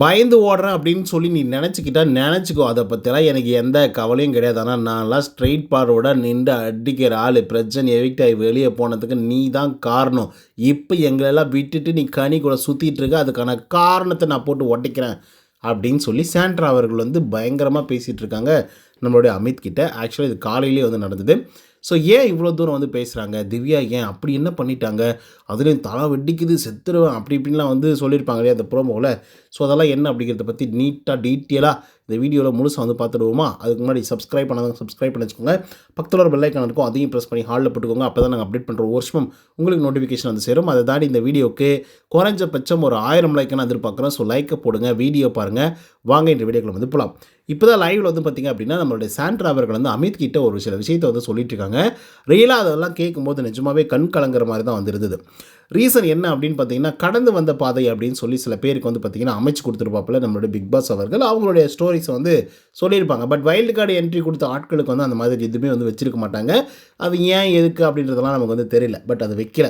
பயந்து ஓடுறேன் அப்படின்னு சொல்லி நீ நினச்சிக்கோ. அதை பற்றிலாம் எனக்கு எந்த கவலையும் கிடையாது. ஆனால் நான்லாம் ஸ்ட்ரெயிட் ஃபார்வர்டாக நின்று அடிக்கிற ஆள். பிரச்சனை எவிக்ட் ஆகி வெளியே போனதுக்கு நீ தான் காரணம். இப்போ எங்களெல்லாம் விட்டுட்டு நீ கனி கூட சுற்றிட்டு இருக்க, அதுக்கான காரணத்தை நான் போட்டு உடைக்கிறேன் அப்படின்னு சொல்லி சாண்ட்ரா அவர்கள் வந்து பயங்கரமாக பேசிகிட்டு இருக்காங்க நம்மளுடைய அமித் கிட்ட. ஆக்சுவலாக இது காலையிலேயே வந்து நடந்தது. ஸோ ஏன் இவ்வளோ தூரம் வந்து பேசுகிறாங்க, திவ்யா ஏன் அப்படி என்ன பண்ணிட்டாங்க, அதுலேயும் தலை வெடிக்குது செத்துருவேன் அப்படி இப்படின்லாம் வந்து சொல்லியிருப்பாங்க இல்லையா அந்த ப்ரோமோவில். ஸோ அதெல்லாம் என்ன அப்படிங்கிறத பற்றி நீட்டாக டீட்டெயிலாக இந்த வீடியோவில் முழுசாக வந்து பார்த்துடுவோமா. அதுக்கு முன்னாடி சப்ஸ்கிரைப் பண்ணாதவங்க சப்ஸ்கிரைப் பண்ணி வச்சுக்கோங்க. பக்கத்தில் ஒரு பெல் ஐக்கான் இருக்கும், அதையும் ப்ரெஸ் பண்ணி ஹாலில் போட்டுக்கோங்க. அப்போ தான் நாங்கள் அப்டேட் பண்ணுற ஒரு வருஷம் உங்களுக்கு நோட்டிஃபிகேஷன் வந்து சேரும். அதை தாண்டி இந்த வீடியோக்கு குறைஞ்சபட்சம் ஒரு 1000 லைக்கான எதிர்பார்க்குறேன். ஸோ லைக்கை போடுங்க, வீடியோ பாருங்கள். வாங்க இந்த வீடியோக்களை வந்து போகலாம். இப்போ தான் லைவில் வந்து பார்த்திங்க அப்படின்னா நம்மளுடைய சாண்ட்ரா அவர்கள் வந்து அமித் கிட்ட ஒரு சில விஷயத்தை வந்து சொல்லிட்டு இருக்காங்க. ரியலாக அதெல்லாம் கேட்கும்போது நிஜமாகவே கண் கலங்குற மாதிரி தான் வந்து இருந்தது. ரீசன் என்ன அப்படின்னு பார்த்தீங்கன்னா, கடந்து வந்த பாதை அப்படின்னு சொல்லி சில பேருக்கு வந்து பார்த்திங்கன்னா அமைச்சு கொடுத்துருப்பாப்பில் நம்மளுடைய பிக் பாஸ் அவர்கள். அவங்களுடைய ஸ்டோரிஸை வந்து சொல்லியிருப்பாங்க. பட் வைல்டு கார்டு என்ட்ரி கொடுத்த ஆட்களுக்கு வந்து அந்த மாதிரி எதுவுமே வந்து வச்சிருக்க மாட்டாங்க. அது ஏன் எதுக்கு அப்படின்றதெல்லாம் நமக்கு வந்து தெரியல. பட் அது வைக்கல.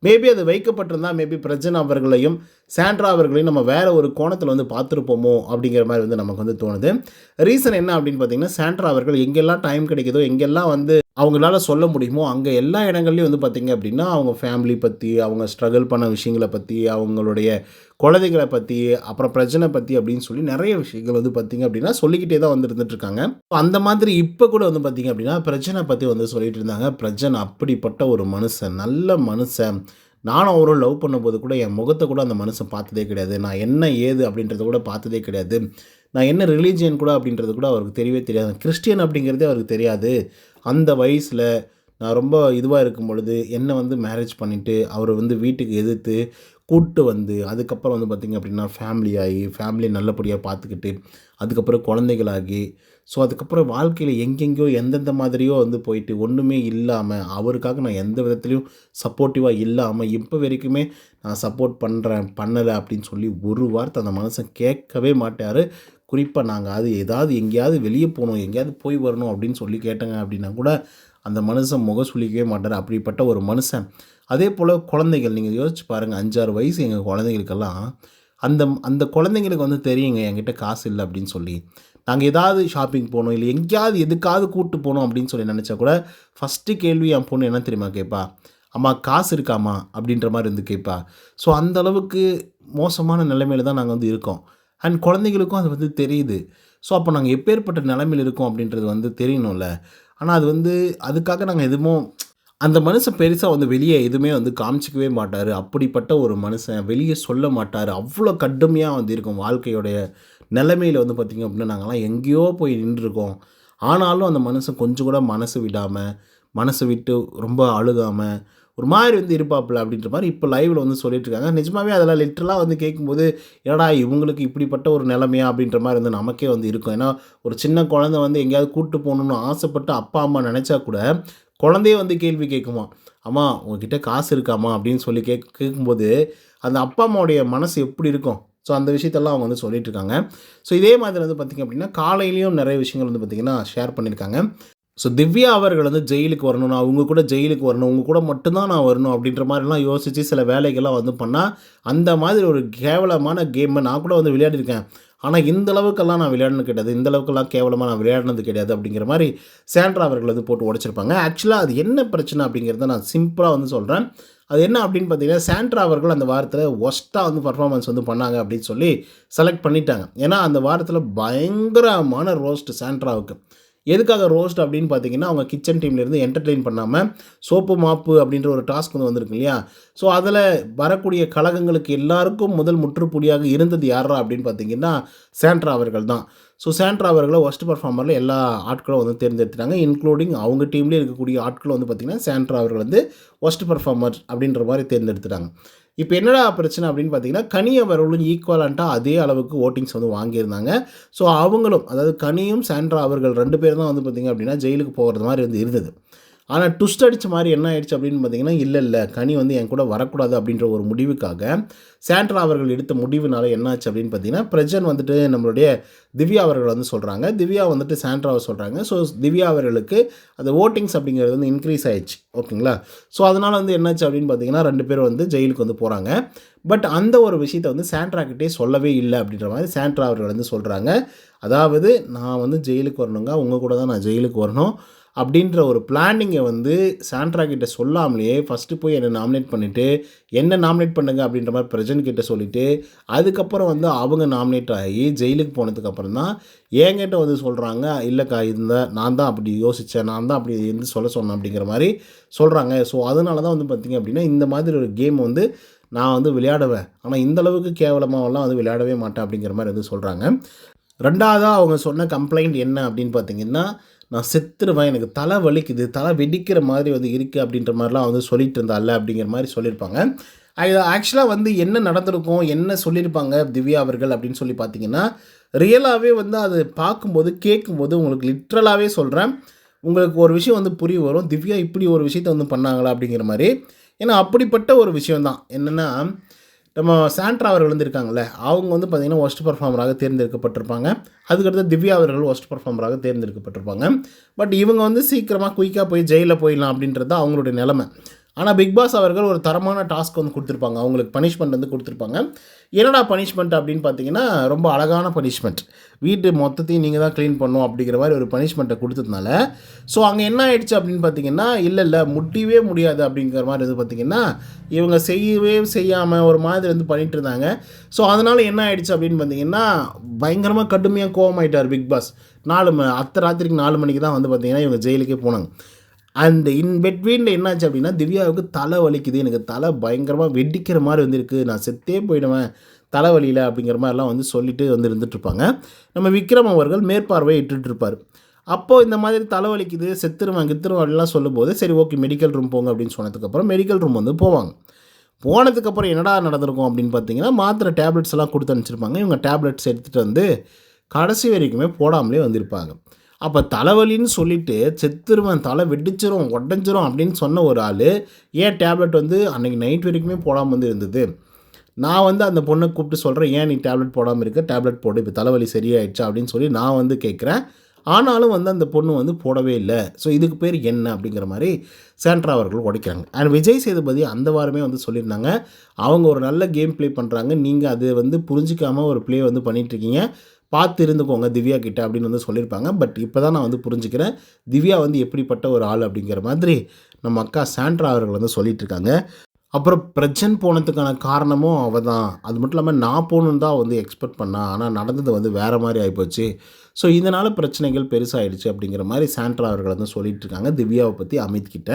மேபி அது வைக்கப்பட்டிருந்தால் மேபி பிரஜன் அவர்களையும் சாண்ட்ரா அவர்களையும் நம்ம வேறு ஒரு கோணத்தில் வந்து பார்த்துருப்போமோ அப்படிங்கிற மாதிரி வந்து நமக்கு வந்து தோணுது. ரீசன் என்ன அப்படின்னு பார்த்தீங்கன்னா, சாண்ட்ரா அவர்கள் எங்கெல்லாம் டைம் கிடைக்குதோ, எங்கெல்லாம் வந்து அவங்களால சொல்ல முடியுமோ அங்கே எல்லா இடங்கள்லையும் வந்து பார்த்திங்க அப்படின்னா அவங்க ஃபேமிலி பற்றி, அவங்க ஸ்ட்ரகிள் பண்ண விஷயங்களை பற்றி, அவங்களுடைய குழந்தைகளை பற்றி, அப்புறம் பிரச்சனை பற்றி அப்படின்னு சொல்லி நிறைய விஷயங்கள் வந்து பார்த்திங்க அப்படின்னா சொல்லிக்கிட்டே தான் வந்து இருந்துகிட்ருக்காங்க. அந்த மாதிரி இப்போ கூட வந்து பார்த்திங்க அப்படின்னா பிரச்சனை பற்றி வந்து சொல்லிகிட்டு இருந்தாங்க. பிரச்சனை அப்படிப்பட்ட ஒரு மனுஷன், நல்ல மனுஷன். நானும் அவரும் லவ் பண்ணும்போது கூட என் முகத்தை கூட அந்த மனுஷன் பார்த்ததே கிடையாது. நான் என்ன ஏது அப்படின்றத கூட பார்த்ததே கிடையாது. நான் என்ன ரிலீஜியன் கூட அப்படின்றது கூட அவருக்கு தெரியவே தெரியாது. கிறிஸ்டியன் அப்படிங்கிறதே அவருக்கு தெரியாது. அந்த வயசில் நான் ரொம்ப இதுவாக இருக்கும் பொழுது என்னை வந்து மேரேஜ் பண்ணிவிட்டு அவரை வந்து வீட்டுக்கு எதிர்த்து கூப்பிட்டு வந்து அதுக்கப்புறம் வந்து பார்த்திங்க அப்படின்னா ஃபேமிலி ஆகி ஃபேமிலியை நல்லபடியாக பார்த்துக்கிட்டு அதுக்கப்புறம் குழந்தைகளாகி ஸோ அதுக்கப்புறம் வாழ்க்கையில் எங்கெங்கேயோ எந்தெந்த மாதிரியோ வந்து போயிட்டு ஒன்றுமே இல்லாமல் அவருக்காக நான் எந்த விதத்துலையும் சப்போர்ட்டிவாக இல்லாமல் இப்போ வரைக்குமே நான் சப்போர்ட் பண்ணலை அப்படின்னு சொல்லி ஒரு வார்த்தை அந்த மனுஷன் கேட்கவே மாட்டார். குறிப்பாக நாங்கள் ஏதாவது எங்கேயாவது வெளியே போகணும், எங்கேயாவது போய் வரணும் அப்படின்னு சொல்லி கேட்டேங்க அப்படின்னா கூட அந்த மனுஷன் சொல்லிக்கவே மாட்டார். அப்படிப்பட்ட ஒரு மனுஷன். அதே போல் குழந்தைகள் நீங்கள் யோசிச்சு பாருங்கள். 5-6 வயசு எங்கள் குழந்தைங்களுக்கெல்லாம் அந்த அந்த குழந்தைங்களுக்கு வந்து தெரியுங்க என்கிட்ட காசு இல்லை அப்படின்னு சொல்லி. நாங்கள் ஏதாவது ஷாப்பிங் போகணும், இல்லை எங்கேயாவது எதுக்காவது கூப்பிட்டு போகணும் அப்படின்னு சொல்லி நினச்சா கூட ஃபஸ்ட்டு கேள்வி என் பொண்ணு என்ன தெரியுமா கேட்பா, அம்மா காசு இருக்காம்மா அப்படின்ற மாதிரி வந்து கேட்பா. ஸோ அந்தளவுக்கு மோசமான நிலைமையில் தான் நாங்கள் வந்து இருக்கோம். அண்ட் குழந்தைங்களுக்கும் அது வந்து தெரியுது. ஸோ அப்போ நாங்கள் எப்பேற்பட்ட நிலைமையில் இருக்கோம் அப்படின்றது வந்து தெரியணும்ல. ஆனால் அது வந்து அதுக்காக நாங்கள் எதுவும் அந்த மனுஷன் பெருசாக வந்து வெளியே எதுவுமே வந்து காமிச்சிக்கவே மாட்டார். அப்படிப்பட்ட ஒரு மனுஷன் வெளியே சொல்ல மாட்டார். அவ்வளோ கடுமையாக வந்து இருக்கும் வாழ்க்கையோடைய நிலைமையில் வந்து பார்த்திங்க அப்படின்னா நாங்கள்லாம் எங்கேயோ போய் நின்றுருக்கோம். ஆனாலும் அந்த மனுஷன் கொஞ்சம் கூட மனசு விடாமல், மனசு விட்டு ரொம்ப அழுகாமல் ஒரு மாதிரி வந்து இருப்பாப்புல அப்படின்ற மாதிரி இப்போ லைவில் வந்து சொல்லிட்டுருக்காங்க. நிஜமாகவே அதெல்லாம் லிட்டரலாக வந்து கேட்கும்போது ஏடா இவங்களுக்கு இப்படிப்பட்ட ஒரு நிலைமையா அப்படின்ற மாதிரி வந்து நமக்கே வந்து இருக்கும். ஏன்னா ஒரு சின்ன குழந்தை வந்து எங்கேயாவது கூப்பிட்டு போகணுன்னு ஆசைப்பட்டு அப்பா அம்மா நினச்சா கூட குழந்தையே வந்து கேள்வி கேட்குமா, அம்மா உங்ககிட்ட காசு இருக்காம்மா அப்படின்னு சொல்லி கேட்கும்போது அந்த அப்பா அம்மாவுடைய மனசு எப்படி இருக்கும். ஸோ அந்த விஷயத்தெல்லாம் அவங்க வந்து சொல்லிட்டுருக்காங்க. ஸோ இதே மாதிரி வந்து பார்த்திங்க அப்படின்னா காலையிலையும் நிறைய விஷயங்கள் வந்து பார்த்திங்கன்னா ஷேர் பண்ணியிருக்காங்க. ஸோ திவ்யா அவர்கள் வந்து ஜெயிலுக்கு வரணும், நான் அவங்க கூட ஜெயிலுக்கு வரணும், உங்கள் கூட மட்டும்தான் நான் வரணும் அப்படின்ற மாதிரிலாம் யோசித்து சில வேலைகள்லாம் வந்து பண்ணால் அந்த மாதிரி ஒரு கேவலமான கேமை நான் கூட வந்து விளையாடிருக்கேன். ஆனால் இந்த அளவுக்கெல்லாம் நான் விளையாடினது கிடையாது, இந்த அளவுக்கெல்லாம் கேவலமாக நான் விளையாடினது கிடையாது அப்படிங்கிற மாதிரி சாண்ட்ரா அவர்கள் வந்து போட்டு உடைச்சிருப்பாங்க. ஆக்சுவலாக அது என்ன பிரச்சனை அப்படிங்கிறத நான் சிம்பிளாக வந்து சொல்கிறேன். அது என்ன அப்படின்னு பார்த்தீங்கன்னா, சாண்ட்ரா அவர்கள் அந்த வாரத்தில் ஒஸ்ட்டாக வந்து பர்ஃபார்மன்ஸ் வந்து பண்ணாங்க அப்படின்னு சொல்லி செலக்ட் பண்ணிட்டாங்க. ஏன்னா அந்த வாரத்தில் பயங்கரமான ரோஸ்ட் சாண்ட்ராவுக்கு. எதுக்காக ரோஸ்ட் அப்படின்னு பார்த்தீங்கன்னா, அவங்க கிச்சன் டீம்லேருந்து என்டர்டெயின் பண்ணாமல் சோப்பு மாப்பு அப்படின்ற ஒரு டாஸ்க் வந்து வந்திருக்கு இல்லையா. ஸோ அதில் வரக்கூடிய கழகங்களுக்கு எல்லாருக்கும் முதல் முற்றுப்புள்ளியாக இருந்தது யாரா அப்படின்னு பார்த்தீங்கன்னா சாண்ட்ரா அவர்கள் தான். ஸோ சாண்ட்ரா அவர்களை ஒஸ்ட் பர்ஃபார்மரில் எல்லா ஆட்களும் வந்து தேர்ந்தெடுத்துட்டாங்க. இன்க்ளூடிங் அவங்க டீம்லேயே இருக்கக்கூடிய ஆட்களும் வந்து பார்த்திங்கன்னா சாண்ட்ரா அவர்கள் வந்து ஒஸ்ட் பர்ஃபார்மர் அப்படின்ற மாதிரி தேர்ந்தெடுத்துட்டாங்க. இப்போ என்னடா பிரச்சனை அப்படின்னு பார்த்தீங்கன்னா, கனி அவர்களும் ஈக்குவலண்ட்டாக அதே அளவுக்கு ஓட்டிங்ஸ் வந்து வாங்கியிருந்தாங்க. ஸோ அவங்களும் அதாவது கனியும் சாண்ட்ரா அவர்கள் 2 பேரும் தான் வந்து பார்த்திங்க அப்படின்னா ஜெயிலுக்கு போகிறது மாதிரி வந்து இருந்தது. ஆனால் ட்விஸ்ட் அடித்த மாதிரி என்ன ஆயிடுச்சு அப்படின்னு பார்த்தீங்கன்னா, இல்லை கனி வந்து என் கூட வரக்கூடாது அப்படின்ற ஒரு முடிவுக்காக சாண்ட்ரா அவர்கள் எடுத்த முடிவுனால என்னாச்சு அப்படின்னு பார்த்தீங்கன்னா, பிரஜன் வந்துட்டு நம்மளுடைய திவ்யா அவர்கள் வந்து சொல்கிறாங்க. திவ்யா வந்துட்டு சாண்ட்ராவை சொல்கிறாங்க. ஸோ திவ்யா அவர்களுக்கு அந்த ஓட்டிங்ஸ் அப்படிங்கிறது வந்து இன்க்ரீஸ் ஆயிடுச்சு. ஓகேங்களா? ஸோ அதனால் வந்து என்னாச்சு அப்படின்னு பார்த்தீங்கன்னா, 2 பேரும் வந்து ஜெயிலுக்கு வந்து போகிறாங்க. பட் அந்த ஒரு விஷயத்தை வந்து சாண்ட்ரா கிட்டே சொல்லவே இல்லை அப்படின்ற மாதிரி சாண்ட்ரா அவர்கள் வந்து சொல்கிறாங்க. அதாவது நான் வந்து ஜெயிலுக்கு வரணுங்க, உங்கள் கூட தான் நான் ஜெயிலுக்கு வரணும் அப்படின்ற ஒரு பிளானிங்கை வந்து சாண்ட்ரா கிட்ட சொல்லாமலேயே ஃபஸ்ட்டு போய் என்னை நாமினேட் பண்ணிவிட்டு, என்ன நாமினேட் பண்ணுங்க அப்படின்ற மாதிரி பிரஜன் கிட்ட சொல்லிவிட்டு, அதுக்கப்புறம் வந்து அவங்க நாமினேட் ஆகி ஜெயிலுக்கு போனதுக்கப்புறம் தான் என்கிட்ட வந்து சொல்கிறாங்க, இல்லைக்கா நான் தான் அப்படி யோசித்தேன், நான் தான் அப்படி இருந்து சொல்ல சொன்னேன் அப்படிங்கிற மாதிரி சொல்கிறாங்க. ஸோ அதனால தான் வந்து பார்த்திங்க அப்படின்னா, இந்த மாதிரி ஒரு கேம் வந்து நான் வந்து விளையாடுவேன், ஆனால் இந்த அளவுக்கு கேவலமாகலாம் வந்து விளையாடவே மாட்டேன் அப்படிங்கிற மாதிரி வந்து சொல்கிறாங்க. 2வதா அவங்க சொன்ன கம்ப்ளைண்ட் என்ன அப்படின்னு பார்த்தீங்கன்னா, நான் செத்துருவேன், எனக்கு தலை வலிக்குது, தலை வெடிக்கிற மாதிரி வந்து இருக்குது அப்படின்ற மாதிரிலாம் வந்து சொல்லிட்டு இருந்தால அப்படிங்கிற மாதிரி சொல்லியிருப்பாங்க. அது ஆக்சுவலாக வந்து என்ன நடந்திருக்கும், என்ன சொல்லியிருப்பாங்க திவ்யா அவர்கள் அப்படின்னு சொல்லி பார்த்தீங்கன்னா, ரியலாகவே வந்து அது பார்க்கும்போது, கேட்கும்போது உங்களுக்கு லிட்ரலாகவே சொல்கிறேன், உங்களுக்கு ஒரு விஷயம் வந்து புரிய வரும். திவ்யா இப்படி ஒரு விஷயத்த வந்து பண்ணாங்களா அப்படிங்கிற மாதிரி. ஏன்னா அப்படிப்பட்ட ஒரு விஷயம் தான். என்னென்னா, நம்ம சாண்ட்ரா அவர்கள் வந்து இருக்காங்கல்ல, அவங்க வந்து பார்த்திங்கன்னா ஒர்ஸ்ட் பெர்ஃபார்மராக தேர்ந்தெடுக்கப்பட்டிருப்பாங்க. அதுக்கடுத்து திவ்யா அவர்கள் ஒர்ஸ்ட் பெர்ஃபார்மராக தேர்ந்தெடுக்கப்பட்டிருப்பாங்க. பட் இவங்க வந்து சீக்கிரமாக குயிக்காக போய் ஜெயிலில் போயிடலாம் அப்படின்றது தான் அவங்களுடைய நிலைமை. ஆனால் பிக் பாஸ் அவர்கள் ஒரு தரமான டாஸ்க் வந்து கொடுத்துருப்பாங்க, அவங்களுக்கு பனிஷ்மெண்ட் வந்து கொடுத்துருப்பாங்க. என்னடா பனிஷ்மெண்ட் அப்படின்னு பார்த்தீங்கன்னா, ரொம்ப அழகான பனிஷ்மெண்ட். வீட்டு மொத்தத்தையும் நீங்கள் தான் க்ளீன் பண்ணணும் அப்படிங்கிற மாதிரி ஒரு பனிஷ்மெண்ட்டை கொடுத்ததுனால, ஸோ அங்கே என்ன ஆயிடுச்சு அப்படின்னு பார்த்தீங்கன்னா, இல்லை முடியவே முடியாது அப்படிங்கிற மாதிரி வந்து பார்த்திங்கன்னா, இவங்க செய்யவே செய்யாமல் ஒரு மாதிரி வந்து பண்ணிகிட்டு இருந்தாங்க. ஸோ அதனால் என்ன ஆயிடுச்சு அப்படின்னு பார்த்தீங்கன்னா, பயங்கரமாக கடுமையாக கோவமாயிட்டார் பிக் பாஸ். ராத்திரிக்கு 4 மணிக்கு தான் வந்து பார்த்திங்கன்னா இவங்க ஜெயிலுக்கே போனாங்க. அந்த இன் பிட்வீனில் என்னாச்சு அப்படின்னா, திவ்யாவுக்கு தலை வலிக்குது, எனக்கு தலை பயங்கரமாக வெடிக்கிற மாதிரி வந்துருக்கு, நான் செத்தே போயிடுவேன் தலைவலியில் அப்படிங்கிற மாதிரிலாம் வந்து சொல்லிட்டு வந்து இருந்துகிட்ருப்பாங்க. நம்ம விக்ரம் அவர்கள் மேற்பார்வை இட்டுருப்பார். அப்போது இந்த மாதிரி தலைவலிக்குது, செத்துருவேன் அப்படிலாம் சொல்லும்போது, சரி ஓகே மெடிக்கல் ரூம் போங்க அப்படின்னு சொன்னதுக்கப்புறம் மெடிக்கல் ரூம் வந்து போவாங்க. போனதுக்கப்புறம் என்னடா நடந்திருக்கும் அப்படின்னு பார்த்தீங்கன்னா, மாத்திரை டேப்லெட்ஸ் எல்லாம் கொடுத்து அனுப்பிச்சிருப்பாங்க. இவங்க டேப்லெட்ஸ் எடுத்துகிட்டு வந்து கடைசி வரைக்குமே போடாமலே வந்திருப்பாங்க. அப்போ தலைவலின்னு சொல்லிவிட்டு செத்துருவேன், தலை வெடிச்சிரும், உடஞ்சிரும் அப்படின்னு சொன்ன ஒரு ஆள், ஏன் டேப்லெட் வந்து அன்றைக்கி நைட் வரைக்குமே போடாமல் வந்து இருந்தது? நான் வந்து அந்த பொண்ணை கூப்பிட்டு சொல்கிறேன், ஏன் நீ டேப்லெட் போடாமல் இருக்க, டேப்லெட் போடு, இப்போ தலைவலி சரியாயிடுச்சா அப்படின்னு சொல்லி நான் வந்து கேட்குறேன். ஆனாலும் வந்து அந்த பொண்ணு வந்து போடவே இல்லை. ஸோ இதுக்கு பேர் என்ன அப்படிங்கிற மாதிரி சாண்ட்ரா அவர்கள் உடைக்கிறாங்க. அண்ட் விஜய் சேதுபதி அந்த வாரமே வந்து சொல்லியிருந்தாங்க, அவங்க ஒரு நல்ல கேம் ப்ளே பண்ணுறாங்க, நீங்கள் அது வந்து புரிஞ்சிக்காமல் ஒரு ப்ளே வந்து பண்ணிகிட்ருக்கீங்க, பார்த்து இருந்துக்கோங்க திவ்யா கிட்ட அப்படின்னு வந்து சொல்லியிருப்பாங்க. பட் இப்போ தான் நான் வந்து புரிஞ்சுக்கிறேன், திவ்யா வந்து எப்படிப்பட்ட ஒரு ஆள் அப்படிங்கிற மாதிரி நம்ம அக்கா சாண்ட்ரா அவர்கள் வந்து சொல்லிகிட்ருக்காங்க. அப்புறம் பிரஜன் போனதுக்கான காரணமும் அவள் தான். அது மட்டும் இல்லாமல் நான் போகணுன்னு தான் வந்து எக்ஸ்பெக்ட் பண்ணா, ஆனால் நடந்தது வந்து வேறு மாதிரி ஆகிப்போச்சு. ஸோ இதனால் பிரச்சனைகள் பெருசாகிடுச்சு அப்படிங்கிற மாதிரி சாண்ட்ரா அவர்கள் வந்து சொல்லிகிட்ருக்காங்க திவ்யாவை பற்றி அமித் கிட்ட.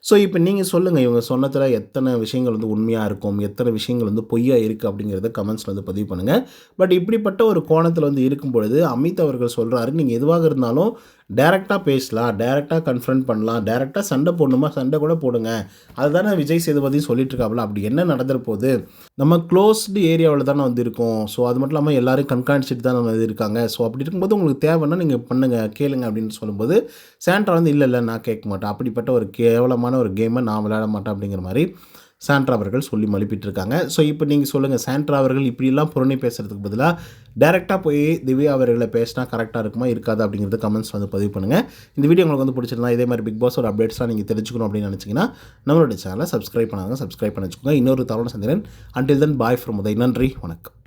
ஸோ இப்போ நீங்கள் சொல்லுங்கள், இவங்க சொன்னதில் எத்தனை விஷயங்கள் வந்து உண்மையாக இருக்கும், எத்தனை விஷயங்கள் வந்து பொய்யா இருக்குது அப்படிங்கிறத கமெண்ட்ஸில் வந்து பதிவு பண்ணுங்கள். பட் இப்படிப்பட்ட ஒரு கோணத்தில் வந்து இருக்கும் பொழுது அமித் அவர்கள் சொல்கிறாரு, நீங்கள் எதுவாக இருந்தாலும் டைரெக்டாக பேசலாம், டைரெக்டாக கன்ஃபரன்ட் பண்ணலாம், டைரெக்டாக சண்டை போடணுமா சண்டை கூட போடுங்க, அதுதானே விஜய் சேதுபதி சொல்லிட்டுருக்காப்புல. அப்படி என்ன நடந்துற போகுது, நம்ம க்ளோஸ்டு ஏரியாவில் தானே வந்து இருக்கோம். ஸோ அது மட்டும் இல்லாமல் எல்லோரும் கண்காணிச்சிட்டு தான் நம்ம இருக்காங்க. ஸோ அப்படி இருக்கும்போது உங்களுக்கு தேவைன்னா நீங்கள் பண்ணுங்கள், கேளுங்க அப்படின்னு சொல்லும்போது சாண்ட்ரா வந்து இல்லை நான் கேட்க மாட்டேன், அப்படிப்பட்ட ஒரு கேவலமான ஒரு கேமை நான் விளையாட மாட்டேன் அப்படிங்கிற மாதிரி சாண்ட்ரா அவர்கள் சொல்லி மழுப்பிட்டுருக்காங்க. ஸோ இப்போ நீங்கள் சொல்லுங்கள், சாண்ட்ரா அவர்கள் இப்படிலாம் புரணி பேசுகிறதுக்கு பதிலாக டைரெக்டாக போய் திவ்யா அவர்களை பேசினா கரெக்டாக இருக்குமா இருக்காது அப்படிங்கிறது கமெண்ட்ஸ் வந்து பதிவு பண்ணுங்கள். இந்த வீடியோ உங்களுக்கு வந்து பிடிச்சிருந்தா இதே மாதிரி பிக் பாஸோட அப்டேட்ஸ்லாம் நீங்கள் தெரிஞ்சுக்கணும் அப்படின்னு நினச்சிங்கன்னா நம்மளோட சேனலை சப்ஸ்கிரைப் பண்ணாங்க, சப்ஸ்கிரைப் பண்ணி வச்சுக்கோங்க. இன்னொரு தவறான சந்திரன். Until then bye from Uday. நன்றி, வணக்கம்.